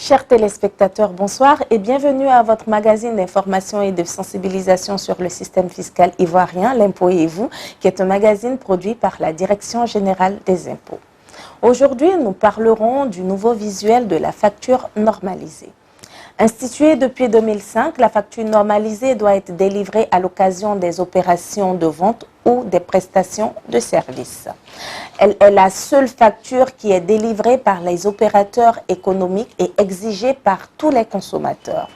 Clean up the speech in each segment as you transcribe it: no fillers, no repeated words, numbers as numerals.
Chers téléspectateurs, bonsoir et bienvenue à votre magazine d'information et de sensibilisation sur le système fiscal ivoirien, L'Impôt et vous, qui est un magazine produit par la Direction générale des impôts. Aujourd'hui, nous parlerons du nouveau visuel de la facture normalisée. Instituée depuis 2005, la facture normalisée doit être délivrée à l'occasion des opérations de vente ou des prestations de services. Elle est la seule facture qui est délivrée par les opérateurs économiques et exigée par tous les consommateurs.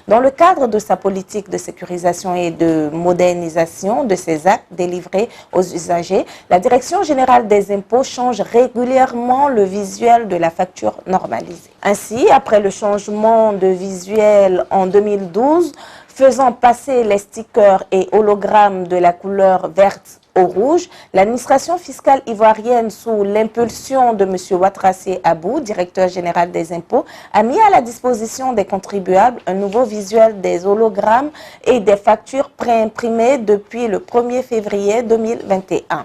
Dans le cadre de sa politique de sécurisation et de modernisation de ces actes délivrés aux usagers, la Direction générale des impôts change régulièrement le visuel de la facture normalisée. Ainsi, après le changement de visuel en 2012, faisant passer les stickers et hologrammes de la couleur verte au rouge, l'administration fiscale ivoirienne, sous l'impulsion de M. Ouatrassé Abou, directeur général des impôts, a mis à la disposition des contribuables un nouveau visuel des hologrammes et des factures préimprimées depuis le 1er février 2021.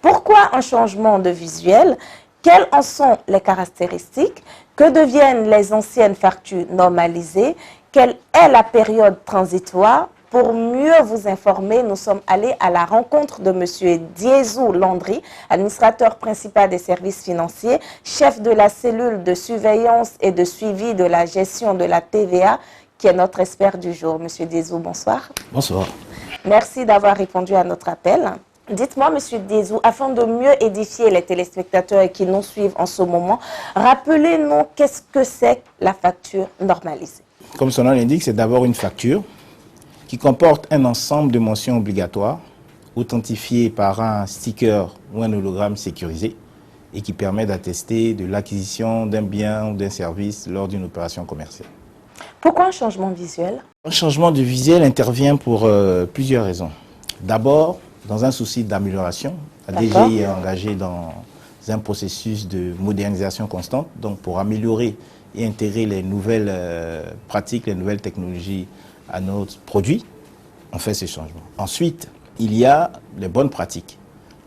Pourquoi un changement de visuel? Quelles en sont les caractéristiques? Que deviennent les anciennes factures normalisées? Quelle est la période transitoire? Pour mieux vous informer, nous sommes allés à la rencontre de M. Diezou Landry, administrateur principal des services financiers, chef de la cellule de surveillance et de suivi de la gestion de la TVA, qui est notre expert du jour. M. Diezou, bonsoir. Bonsoir. Merci d'avoir répondu à notre appel. Dites-moi, M. Diezou, afin de mieux édifier les téléspectateurs qui nous suivent en ce moment, rappelez-nous qu'est-ce que c'est la facture normalisée. Comme son nom l'indique, c'est d'abord une facture qui comporte un ensemble de mentions obligatoires authentifiées par un sticker ou un hologramme sécurisé et qui permet d'attester de l'acquisition d'un bien ou d'un service lors d'une opération commerciale. Pourquoi un changement visuel? Un changement de visuel intervient pour plusieurs raisons. D'abord, dans un souci d'amélioration, la DGI est engagée dans un processus de modernisation constante, donc pour améliorer et intégrer les nouvelles pratiques, les nouvelles technologies à notre produit, on fait ces changements. Ensuite, il y a les bonnes pratiques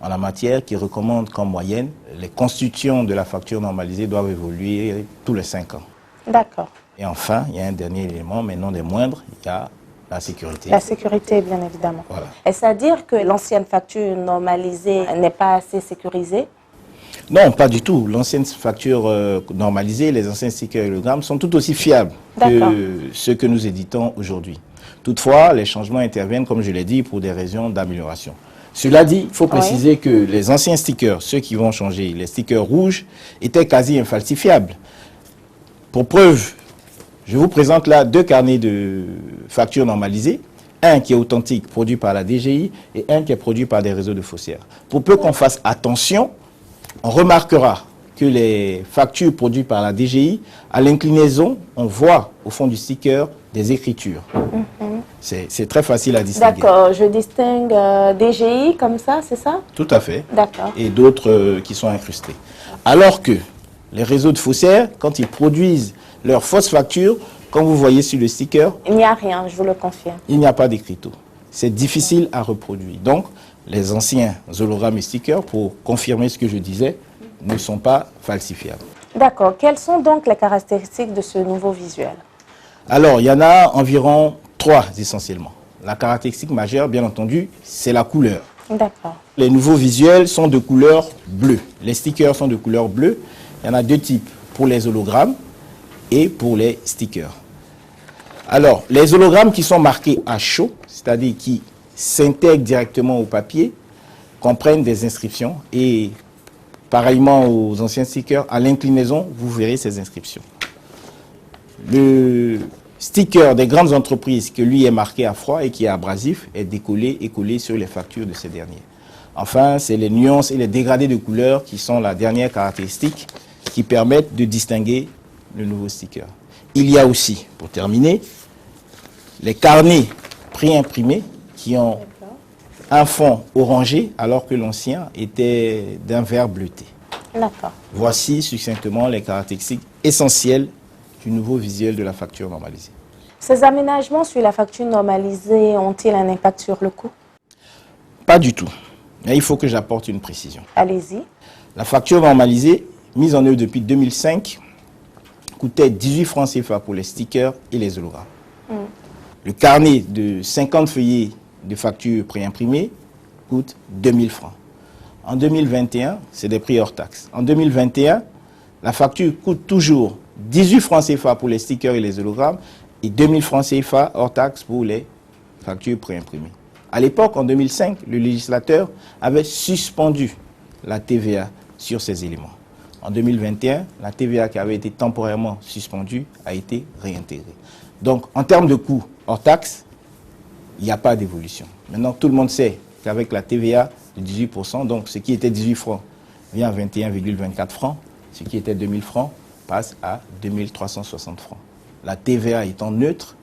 en la matière qui recommandent qu'en moyenne, les constitutions de la facture normalisée doivent évoluer tous les 5 ans. D'accord. Et enfin, il y a un dernier élément, mais non des moindres, il y a la sécurité. La sécurité, bien évidemment. Voilà. Est-ce à dire que l'ancienne facture normalisée n'est pas assez sécurisée? Non, pas du tout. L'ancienne facture normalisée, les anciens stickers et hologrammes sont tout aussi fiables que ceux que nous éditons aujourd'hui. Toutefois, les changements interviennent, comme je l'ai dit, pour des raisons d'amélioration. Cela dit, il faut préciser que les anciens stickers, ceux qui vont changer, les stickers rouges, étaient quasi infalsifiables. Pour preuve, je vous présente là 2 carnets de factures normalisées. Un qui est authentique, produit par la DGI, et un qui est produit par des réseaux de faussaires. Pour peu qu'on fasse attention, on remarquera que les factures produites par la DGI, à l'inclinaison, on voit au fond du sticker des écritures. C'est très facile à distinguer. D'accord, je distingue DGI comme ça, c'est ça? Tout à fait. D'accord. Et d'autres qui sont incrustés. Alors que les réseaux de faussaires, quand ils produisent leurs fausses factures, comme vous voyez sur le sticker, il n'y a rien, je vous le confirme. Il n'y a pas d'écriteau. C'est difficile à reproduire. Donc, les anciens hologrammes et stickers, pour confirmer ce que je disais, ne sont pas falsifiables. D'accord. Quelles sont donc les caractéristiques de ce nouveau visuel? Alors, il y en a environ 3 essentiellement. La caractéristique majeure, bien entendu, c'est la couleur. D'accord. Les nouveaux visuels sont de couleur bleue. Les stickers sont de couleur bleue. Il y en a 2 types, pour les hologrammes et pour les stickers. Alors, les hologrammes qui sont marqués à chaud, c'est-à-dire qui s'intègrent directement au papier, comprennent des inscriptions et pareillement aux anciens stickers, à l'inclinaison, vous verrez ces inscriptions. Le sticker des grandes entreprises que lui est marqué à froid et qui est abrasif est décollé et collé sur les factures de ces derniers. Enfin, c'est les nuances et les dégradés de couleurs qui sont la dernière caractéristique qui permettent de distinguer le nouveau sticker. Il y a aussi, pour terminer, les carnets préimprimés qui ont un fond orangé alors que l'ancien était d'un vert bleuté. D'accord. Voici succinctement les caractéristiques essentielles du nouveau visuel de la facture normalisée. Ces aménagements sur la facture normalisée ont-ils un impact sur le coût? Pas du tout. Mais il faut que j'apporte une précision. Allez-y. La facture normalisée, mise en œuvre depuis 2005, coûtait 18 francs CFA pour les stickers et les hologrammes. Le carnet de 50 feuillets de factures préimprimées coûte 2000 francs. En 2021, c'est des prix hors taxe. En 2021, la facture coûte toujours 18 francs CFA pour les stickers et les hologrammes et 2000 francs CFA hors taxe pour les factures préimprimées. À l'époque, en 2005, le législateur avait suspendu la TVA sur ces éléments. En 2021, la TVA qui avait été temporairement suspendue a été réintégrée. Donc, en termes de coûts hors taxe, il n'y a pas d'évolution. Maintenant, tout le monde sait qu'avec la TVA de 18%, donc ce qui était 18 francs vient à 21,24 francs, ce qui était 2000 francs passe à 2360 francs. La TVA étant neutre,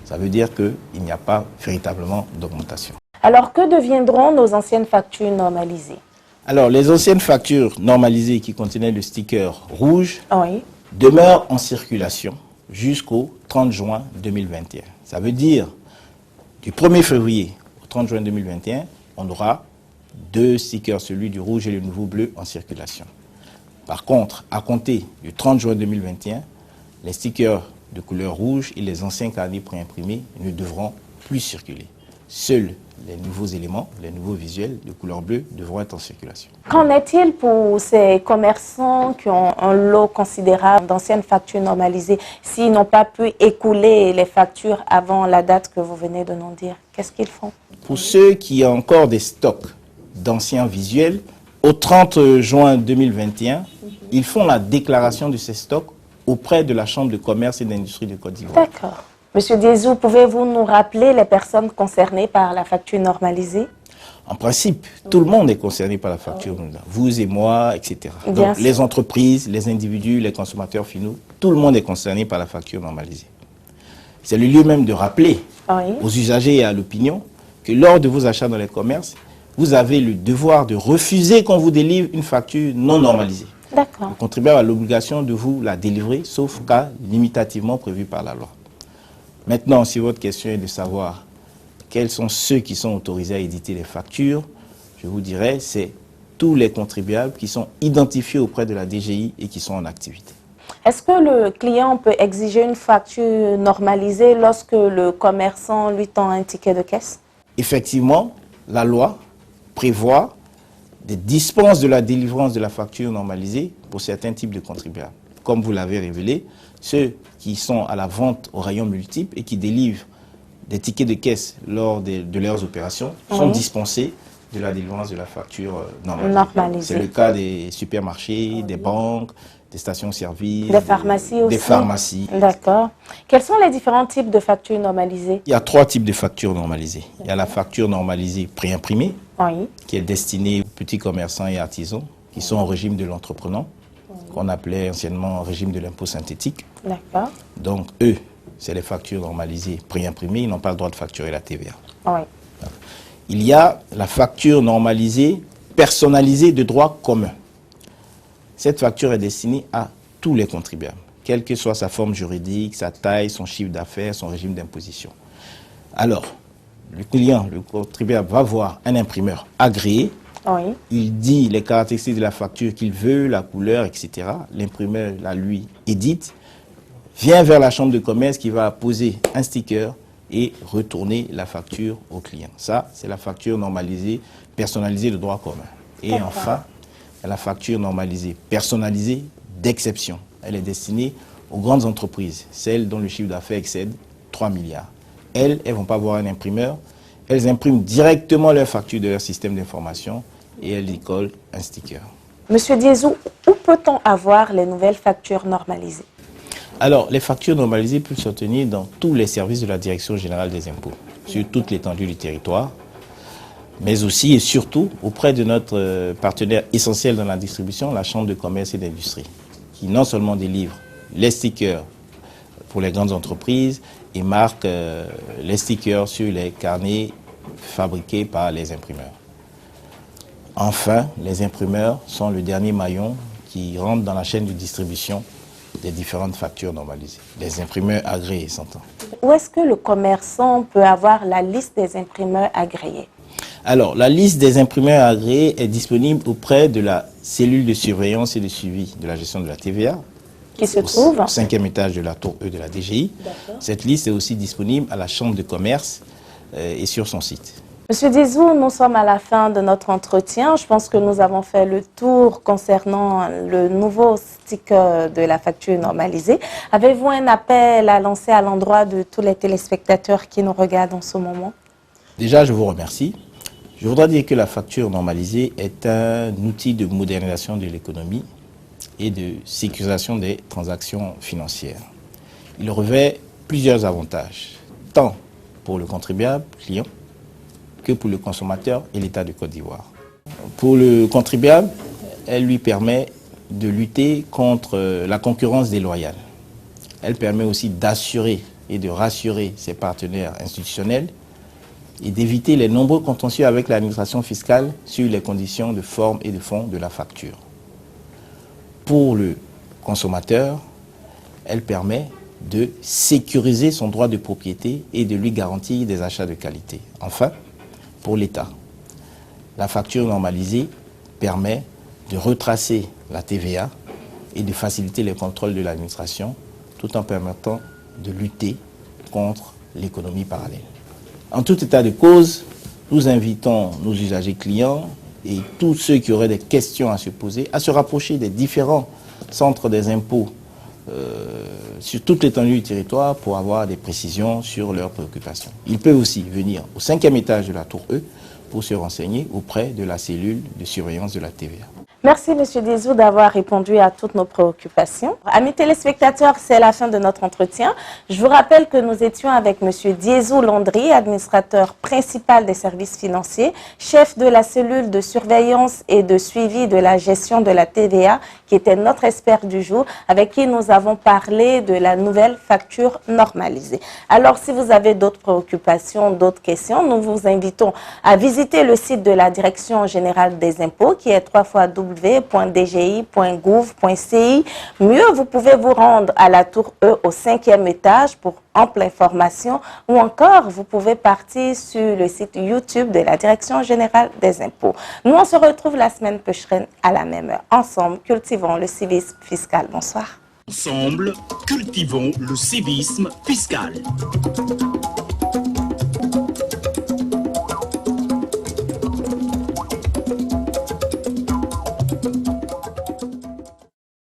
ça veut dire qu'il n'y a pas véritablement d'augmentation. Alors, que deviendront nos anciennes factures normalisées? Alors, les anciennes factures normalisées qui contenaient le sticker rouge Oui. demeurent en circulation jusqu'au 30 juin 2021. Ça veut dire, du 1er février au 30 juin 2021, on aura deux stickers, celui du rouge et le nouveau bleu, en circulation. Par contre, à compter du 30 juin 2021, les stickers de couleur rouge et les anciens carnets préimprimés ne devront plus circuler. Seuls les nouveaux éléments, les nouveaux visuels de couleur bleue devront être en circulation. Qu'en est-il pour ces commerçants qui ont un lot considérable d'anciennes factures normalisées, s'ils n'ont pas pu écouler les factures avant la date que vous venez de nous dire? Qu'est-ce qu'ils font? Pour ceux qui ont encore des stocks d'anciens visuels, au 30 juin 2021, ils font la déclaration de ces stocks auprès de la Chambre de commerce et d'industrie de Côte d'Ivoire. D'accord. Monsieur Diezou, pouvez-vous nous rappeler les personnes concernées par la facture normalisée? En principe, tout le monde est concerné par la facture, vous et moi, etc. Bien Donc, sûr. les entreprises, les individus, les consommateurs finaux, tout le monde est concerné par la facture normalisée. C'est le lieu même de rappeler aux usagers et à l'opinion que lors de vos achats dans les commerces, vous avez le devoir de refuser qu'on vous délivre une facture non normalisée. D'accord. Le contribuable a l'obligation de vous la délivrer, sauf cas limitativement prévu par la loi. Maintenant, si votre question est de savoir quels sont ceux qui sont autorisés à éditer les factures, je vous dirais, c'est tous les contribuables qui sont identifiés auprès de la DGI et qui sont en activité. Est-ce que le client peut exiger une facture normalisée lorsque le commerçant lui tend un ticket de caisse? Effectivement, la loi prévoit des dispenses de la délivrance de la facture normalisée pour certains types de contribuables. Comme vous l'avez révélé, ceux qui sont à la vente au rayon multiple et qui délivrent des tickets de caisse lors de leurs opérations sont dispensés de la délivrance de la facture normalisée. C'est le cas des supermarchés, des banques, des stations-service, des pharmacies aussi. Des pharmacies. D'accord. Quels sont les différents types de factures normalisées? Il y a trois types de factures normalisées. Il y a la facture normalisée préimprimée, qui est destinée aux petits commerçants et artisans qui sont au régime de l'entreprenant, qu'on appelait anciennement régime de l'impôt synthétique. D'accord. Donc, eux, c'est les factures normalisées préimprimées, ils n'ont pas le droit de facturer la TVA. Oui. Il y a la facture normalisée personnalisée de droit commun. Cette facture est destinée à tous les contribuables, quelle que soit sa forme juridique, sa taille, son chiffre d'affaires, son régime d'imposition. Alors, le client, le contribuable va voir un imprimeur agréé. Oui. Il dit les caractéristiques de la facture qu'il veut, la couleur, etc. L'imprimeur la lui édite, vient vers la chambre de commerce qui va poser un sticker et retourner la facture au client. Ça, c'est la facture normalisée, personnalisée de droit commun. Et enfin, la facture normalisée, personnalisée d'exception. Elle est destinée aux grandes entreprises, celles dont le chiffre d'affaires excède 3 milliards. Elles ne vont pas voir un imprimeur, elles impriment directement leur facture de leur système d'information et elles y collent un sticker. Monsieur Diezou, où peut-on avoir les nouvelles factures normalisées? Alors, les factures normalisées peuvent se tenir dans tous les services de la Direction générale des impôts, sur toute l'étendue du territoire, mais aussi et surtout auprès de notre partenaire essentiel dans la distribution, la Chambre de commerce et d'industrie, qui non seulement délivre les stickers pour les grandes entreprises et marque les stickers sur les carnets fabriqués par les imprimeurs. Enfin, les imprimeurs sont le dernier maillon qui rentre dans la chaîne de distribution des différentes factures normalisées. Les imprimeurs agréés, s'entend. Où est-ce que le commerçant peut avoir la liste des imprimeurs agréés? Alors, la liste des imprimeurs agréés est disponible auprès de la cellule de surveillance et de suivi de la gestion de la TVA, qui se trouve au 5e étage de la tour E de la DGI. Cette liste est aussi disponible à la Chambre de commerce et sur son site. Monsieur Diezou, nous sommes à la fin de notre entretien. Je pense que nous avons fait le tour concernant le nouveau sticker de la facture normalisée. Avez-vous un appel à lancer à l'endroit de tous les téléspectateurs qui nous regardent en ce moment? Déjà, je vous remercie. Je voudrais dire que la facture normalisée est un outil de modernisation de l'économie et de sécurisation des transactions financières. Il revêt plusieurs avantages, tant pour le contribuable, client, que pour le consommateur et l'État de Côte d'Ivoire. Pour le contribuable, elle lui permet de lutter contre la concurrence déloyale. Elle permet aussi d'assurer et de rassurer ses partenaires institutionnels et d'éviter les nombreux contentieux avec l'administration fiscale sur les conditions de forme et de fond de la facture. Pour le consommateur, elle permet de sécuriser son droit de propriété et de lui garantir des achats de qualité. Enfin, pour l'État, la facture normalisée permet de retracer la TVA et de faciliter les contrôles de l'administration tout en permettant de lutter contre l'économie parallèle. En tout état de cause, nous invitons nos usagers clients et tous ceux qui auraient des questions à se poser à se rapprocher des différents centres des impôts sur toute l'étendue du territoire pour avoir des précisions sur leurs préoccupations. Ils peuvent aussi venir au 5e étage de la tour E pour se renseigner auprès de la cellule de surveillance de la TVA. Merci, Monsieur Diezou, d'avoir répondu à toutes nos préoccupations. Amis téléspectateurs, c'est la fin de notre entretien. Je vous rappelle que nous étions avec Monsieur Diezou Landry, administrateur principal des services financiers, chef de la cellule de surveillance et de suivi de la gestion de la TVA, qui était notre expert du jour, avec qui nous avons parlé de la nouvelle facture normalisée. Alors, si vous avez d'autres préoccupations, d'autres questions, nous vous invitons à visiter le site de la Direction générale des impôts, qui est www.dgi.gouv.ci. Mieux, vous pouvez vous rendre à la tour E au 5e étage pour ample information, ou encore vous pouvez partir sur le site YouTube de la Direction générale des impôts. Nous, on se retrouve la semaine prochaine à la même heure. Ensemble, cultivons le civisme fiscal. Bonsoir. Ensemble, cultivons le civisme fiscal.